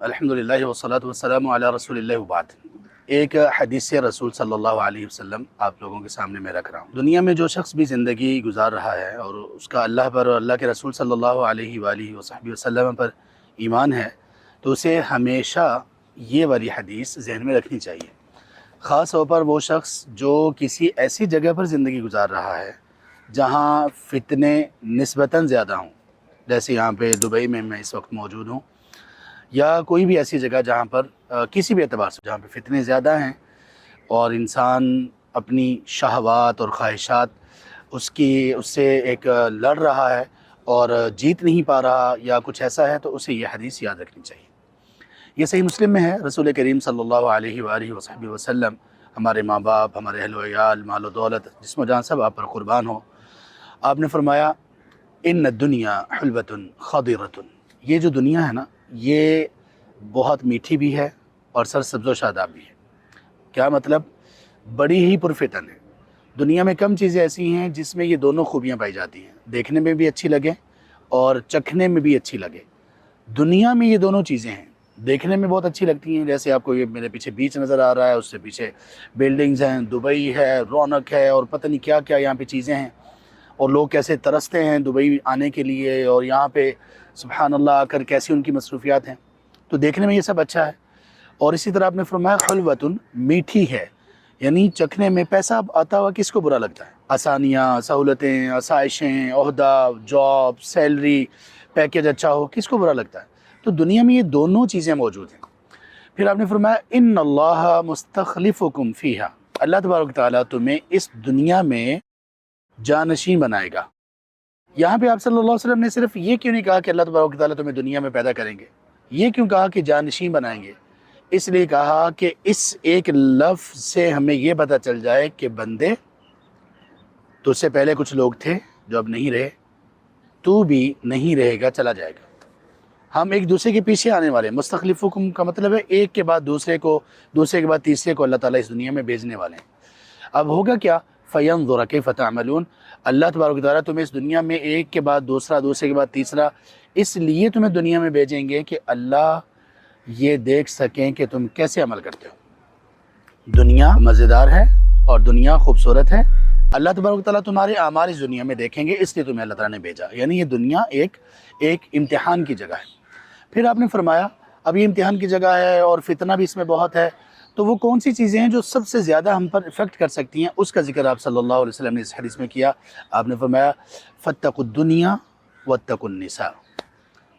الحمدللہ والصلاۃ والسلام علی رسول اللہ وبعد۔ ایک حدیث رسول صلی اللہ علیہ وسلم آپ لوگوں کے سامنے میں رکھ رہا ہوں۔ دنیا میں جو شخص بھی زندگی گزار رہا ہے اور اس کا اللہ پر اور اللہ کے رسول صلی اللہ علیہ وآلہ وصحبہ وسلم پر ایمان ہے تو اسے ہمیشہ یہ والی حدیث ذہن میں رکھنی چاہیے، خاص طور پر وہ شخص جو کسی ایسی جگہ پر زندگی گزار رہا ہے جہاں فتنے نسبتاً زیادہ ہوں، جیسے یہاں پہ دبئی میں اس وقت موجود ہوں، یا کوئی بھی ایسی جگہ جہاں پر کسی بھی اعتبار سے جہاں پہ فتنے زیادہ ہیں اور انسان اپنی شہوات اور خواہشات اس سے ایک لڑ رہا ہے اور جیت نہیں پا رہا یا کچھ ایسا ہے، تو اسے یہ حدیث یاد رکھنی چاہیے۔ یہ صحیح مسلم میں ہے، رسول کریم صلی اللہ علیہ وآلہ وصحبہ وسلم، ہمارے ماں باپ، ہمارے اہل و عیال، مال و دولت، جسم و جان سب آپ پر قربان ہو، آپ نے فرمایا ان الدنیا حلوۃ خضرۃ، یہ جو دنیا ہے نا یہ بہت میٹھی بھی ہے اور سرسبز و شاداب بھی ہے۔ کیا مطلب؟ بڑی ہی پرفتن ہے۔ دنیا میں کم چیزیں ایسی ہیں جس میں یہ دونوں خوبیاں پائی جاتی ہیں، دیکھنے میں بھی اچھی لگے اور چکھنے میں بھی اچھی لگے۔ دنیا میں یہ دونوں چیزیں ہیں، دیکھنے میں بہت اچھی لگتی ہیں، جیسے آپ کو یہ میرے پیچھے بیچ نظر آ رہا ہے، اس سے پیچھے بلڈنگز ہیں، دبئی ہے، رونق ہے اور پتہ نہیں کیا کیا یہاں پہ چیزیں ہیں، اور لوگ کیسے ترستے ہیں دبئی آنے کے لیے، اور یہاں پہ سبحان اللہ آ کر کیسی ان کی مصروفیات ہیں، تو دیکھنے میں یہ سب اچھا ہے۔ اور اسی طرح آپ نے فرمایا حلوۃ، میٹھی ہے، یعنی چکھنے میں پیسہ آتا ہوا کس کو برا لگتا ہے؟ آسانیاں، سہولتیں، آسائشیں، عہدہ، جاب، سیلری، پیکیج اچھا ہو، کس کو برا لگتا ہے؟ تو دنیا میں یہ دونوں چیزیں موجود ہیں۔ پھر آپ نے فرمایا ان اللہ مستخلفکم فیہا، اللہ تبارک تعالیٰ تمہیں اس دنیا میں جانشین بنائے گا۔ یہاں پہ آپ صلی اللہ علیہ وسلم نے صرف یہ کیوں نہیں کہا کہ اللہ تبارک تعالیٰ تمہیں دنیا میں پیدا کریں گے؟ یہ کیوں کہا کہ جانشین بنائیں گے؟ اس لیے کہا کہ اس ایک لفظ سے ہمیں یہ پتہ چل جائے کہ بندے، تو اس سے پہلے کچھ لوگ تھے جو اب نہیں رہے، تو بھی نہیں رہے گا، چلا جائے گا۔ ہم ایک دوسرے کے پیچھے آنے والے ہیں۔ مستخلفکم کا مطلب ہے ایک کے بعد دوسرے کو، دوسرے کے بعد تیسرے کو اللہ تعالیٰ اس دنیا میں بھیجنے والے ہیں۔ اب ہوگا کیا؟ فَيَنظُرَ كَيْفَ تَعْمَلُونَ، اللہ تبارک تعالیٰ تمہیں اس دنیا میں ایک کے بعد دوسرا، دوسرے کے بعد تیسرا اس لیے تمہیں دنیا میں بھیجیں گے کہ اللہ یہ دیکھ سکیں کہ تم کیسے عمل کرتے ہو۔ دنیا مزیدار ہے اور دنیا خوبصورت ہے، اللہ تبارک تعالیٰ تمہارے اعمال اس دنیا میں دیکھیں گے، اس لیے تمہیں اللہ تعالیٰ نے بھیجا، یعنی یہ دنیا ایک امتحان کی جگہ ہے۔ پھر آپ نے فرمایا اب یہ امتحان کی جگہ ہے اور فتنہ بھی اس میں بہت ہے، تو وہ کون سی چیزیں ہیں جو سب سے زیادہ ہم پر افیکٹ کر سکتی ہیں، اس کا ذکر آپ صلی اللہ علیہ وسلم نے اس حدیث میں کیا۔ آپ نے فرمایا فاتقوا الدنیا واتقوا النساء،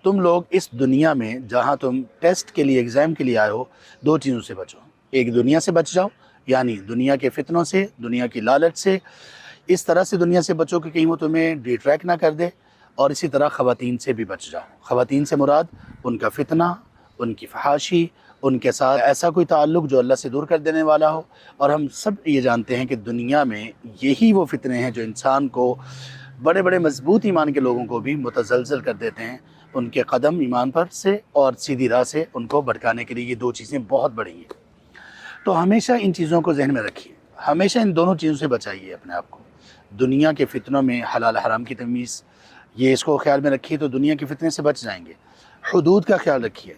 تم لوگ اس دنیا میں جہاں تم ٹیسٹ کے لیے، ایگزام کے لیے آئے ہو، دو چیزوں سے بچو۔ ایک دنیا سے بچ جاؤ، یعنی دنیا کے فتنوں سے، دنیا کی لالچ سے، اس طرح سے دنیا سے بچو کہ کہیں وہ تمہیں ڈی ٹریک نہ کر دے، اور اسی طرح خواتین سے بھی بچ جاؤ۔ خواتین سے مراد ان کا فتنہ، ان کی فحاشی، ان کے ساتھ ایسا کوئی تعلق جو اللہ سے دور کر دینے والا ہو۔ اور ہم سب یہ جانتے ہیں کہ دنیا میں یہی وہ فتنے ہیں جو انسان کو، بڑے بڑے مضبوط ایمان کے لوگوں کو بھی متزلزل کر دیتے ہیں، ان کے قدم ایمان پر سے اور سیدھی راہ سے ان کو بھٹکانے کے لیے یہ دو چیزیں بہت بڑی ہیں۔ تو ہمیشہ ان چیزوں کو ذہن میں رکھیے، ہمیشہ ان دونوں چیزوں سے بچائیے اپنے آپ کو۔ دنیا کے فتنوں میں حلال حرام کی تمیز، یہ اس کو خیال میں رکھیے تو دنیا کے فتنے سے بچ جائیں گے۔ حدود کا خیال رکھیے،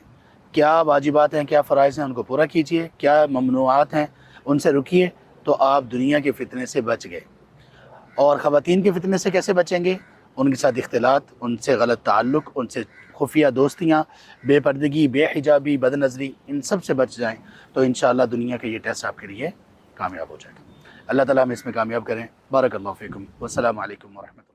کیا واجبات ہیں، کیا فرائض ہیں، ان کو پورا کیجئے، کیا ممنوعات ہیں ان سے رکیے، تو آپ دنیا کے فتنے سے بچ گئے۔ اور خواتین کے فتنے سے کیسے بچیں گے؟ ان کے ساتھ اختلاط، ان سے غلط تعلق، ان سے خفیہ دوستیاں، بے پردگی، بے حجابی، بد نظری، ان سب سے بچ جائیں تو انشاءاللہ دنیا کا یہ ٹیسٹ آپ کے لیے کامیاب ہو جائے گا۔ اللہ تعالیٰ ہمیں اس میں کامیاب کریں۔ بارک اللہ فیکم، والسلام علیکم ورحمۃ اللہ۔